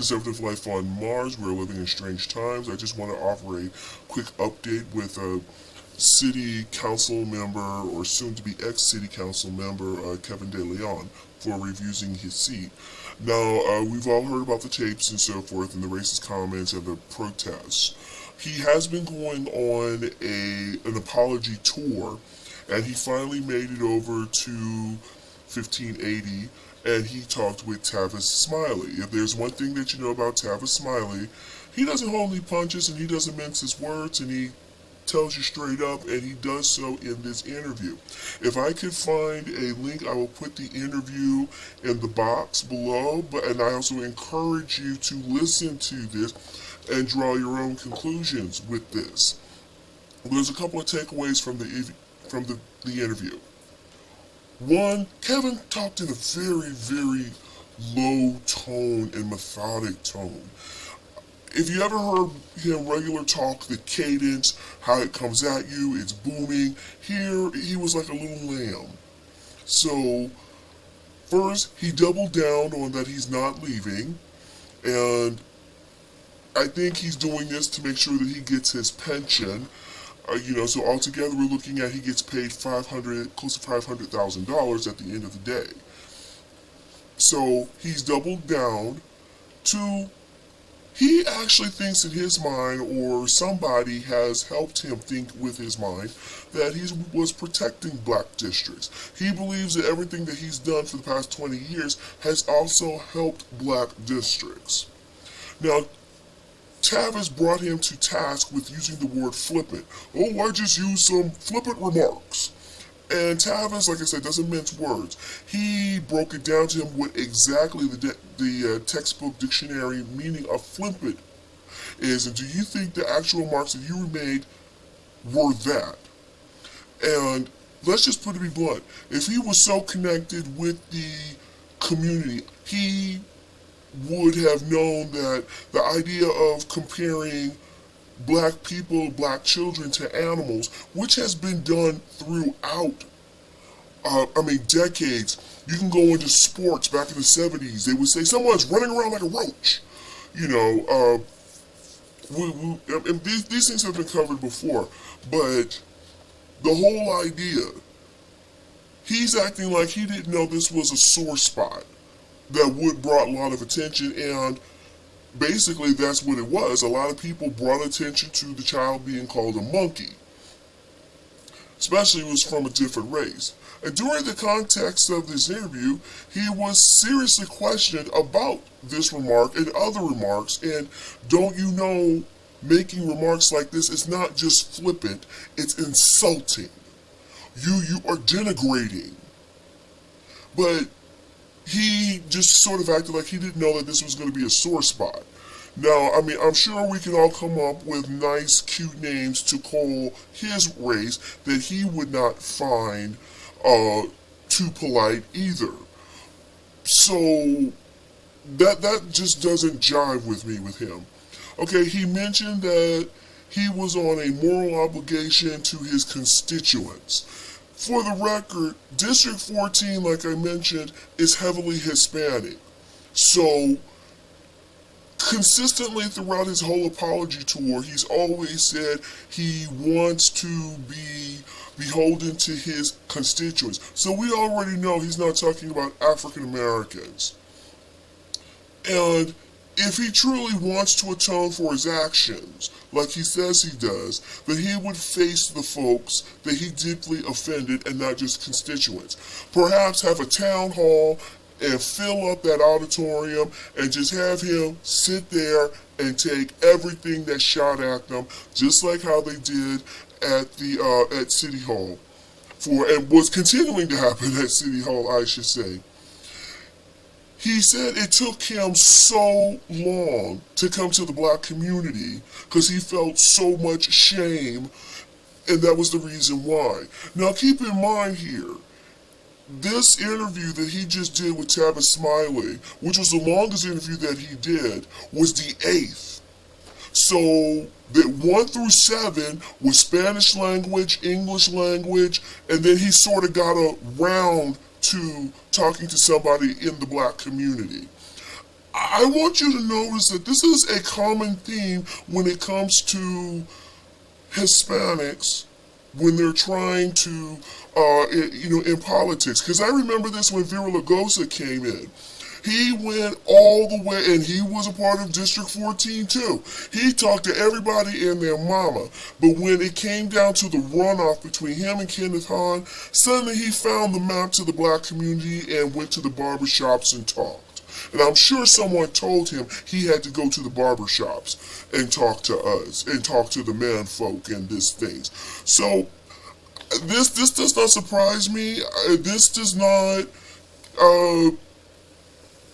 Conservative Life on Mars. We're living in strange times. I just want to offer a quick update with a city council member, or soon-to-be ex-city council member, KevindeLeón, for refusing his seat. Now, we've all heard about the tapes and so forth, and the racist comments and the protests. He has been going on an apology tour, and he finally made it over to 1580, and he talked with Tavis Smiley. If there's one thing that you know about Tavis Smiley, he doesn't hold any punches, and he doesn't mince his words, and he tells you straight up, and he does so in this interview. If I could find a link, I will put the interview in the box below, and I also encourage you to listen to this and draw your own conclusions with this. There's a couple of takeaways from the interview. One, Kevin talked in a very, very low tone and methodic tone. If you ever heard him regular talk, the cadence, how it comes at you, it's booming. Here, he was like a little lamb. So, first, he doubled down on that he's not leaving, and I think he's doing this to make sure that he gets his pension. So altogether we're looking at he gets paid close to $500,000 at the end of the day. So he's doubled down. Two, he actually thinks in his mind, or somebody has helped him think with his mind, that he was protecting black districts. He believes that everything that he's done for the past 20 years has also helped black districts. Now, Tavis brought him to task with using the word flippant. Oh, I just used some flippant remarks. And Tavis, like I said, doesn't mince words. He broke it down to him what exactly the textbook dictionary meaning of flippant is. And do you think the actual remarks that you made were that? And let's just put it to be blunt. If he was so connected with the community, he would have known that the idea of comparing black people, black children to animals, which has been done throughout, decades. You can go into sports back in the 70s. They would say someone's running around like a roach. These things have been covered before, but the whole idea, he's acting like he didn't know this was a sore spot that would brought a lot of attention, and basically that's what it was. A lot of people brought attention to the child being called a monkey, especially if it was from a different race. And during the context of this interview, he was seriously questioned about this remark and other remarks, and don't you know, making remarks like this is not just flippant, it's insulting. You are denigrating. But he just sort of acted like he didn't know that this was going to be a sore spot. Now, I'm sure we can all come up with nice, cute names to call his race that he would not find too polite either. So, that just doesn't jive with me with him. Okay, he mentioned that he was on a moral obligation to his constituents. For the record, District 14, like I mentioned, is heavily Hispanic. So, consistently throughout his whole apology tour, he's always said he wants to be beholden to his constituents. So we already know he's not talking about African Americans. And if he truly wants to atone for his actions, like he says he does, then he would face the folks that he deeply offended and not just constituents. Perhaps have a town hall and fill up that auditorium and just have him sit there and take everything that's shot at them, just like how they did at City Hall, and what's continuing to happen at City Hall, I should say. He said it took him so long to come to the black community because he felt so much shame, and that was the reason why. Now keep in mind here, this interview that he just did with Tavis Smiley, which was the longest interview that he did, was the 8th. So that 1 through 7 was Spanish language, English language, and then he sort of got around to talking to somebody in the black community. I want you to notice that this is a common theme when it comes to Hispanics when they're trying to, in politics. Because I remember this when Vera Lugosa came in. He went all the way, and he was a part of District 14 too. He talked to everybody and their mama. But when it came down to the runoff between him and Kenneth Hahn, suddenly he found the map to the black community and went to the barbershops and talked. And I'm sure someone told him he had to go to the barbershops and talk to us, and talk to the man folk and these things. So this does not surprise me. This does not...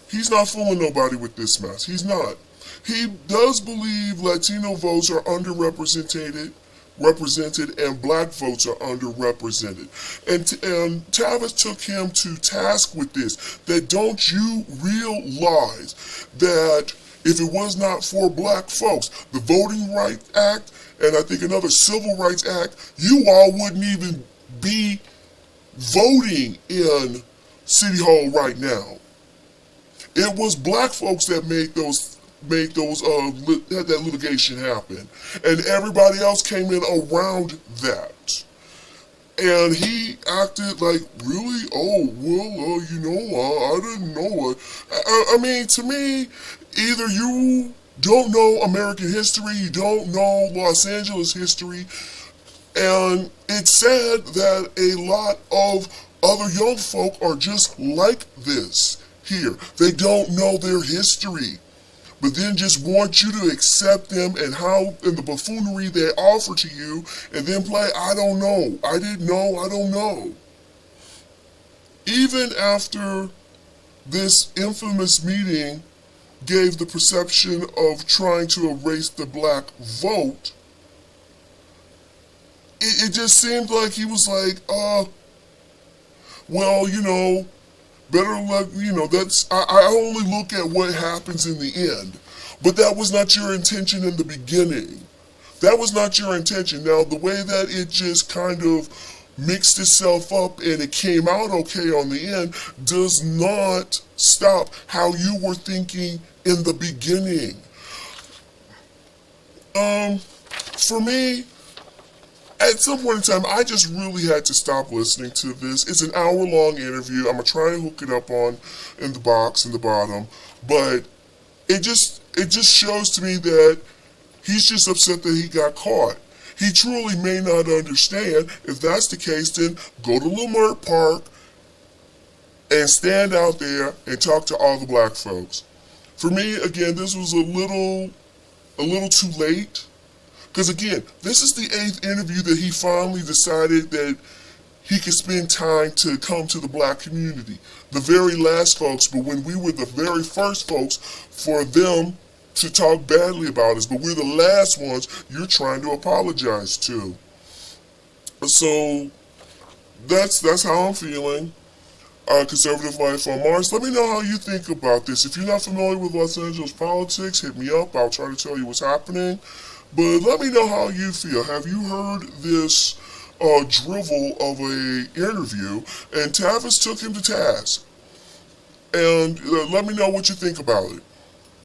He's not fooling nobody with this mess. He's not. He does believe Latino votes are represented, and black votes are underrepresented. And Tavis took him to task with this, that don't you realize that if it was not for black folks, the Voting Rights Act, and I think another Civil Rights Act, you all wouldn't even be voting in City Hall right now. It was black folks that had that litigation happen, and everybody else came in around that. And he acted like, really? Oh, well, I didn't know it. I mean, to me, either you don't know American history, you don't know Los Angeles history, and it's sad that a lot of other young folk are just like this. Here, they don't know their history, but then just want you to accept them and the buffoonery they offer to you, and then play, I don't know, I didn't know, I don't know. Even after this infamous meeting gave the perception of trying to erase the black vote, it just seemed like he was like, well, better luck, I only look at what happens in the end. But that was not your intention in the beginning. That was not your intention. Now, the way that it just kind of mixed itself up and it came out okay on the end does not stop how you were thinking in the beginning. For me, at some point in time, I just really had to stop listening to this. It's an hour-long interview. I'm going to try and hook it up in the box in the bottom. But it just shows to me that he's just upset that he got caught. He truly may not understand. If that's the case, then go to leimertpark and stand out there and talk to all the black folks. For me, again, this was a little too late. Because again, this is the 8th interview that he finally decided that he could spend time to come to the black community. The very last folks, but when we were the very first folks for them to talk badly about us, but we're the last ones you're trying to apologize to. So that's how I'm feeling. Conservative Life on Mars. Let me know how you think about this. If you're not familiar with Los Angeles politics, hit me up. I'll try to tell you what's happening. But let me know how you feel. Have you heard this drivel of a interview? And Tavis took him to task. And let me know what you think about it.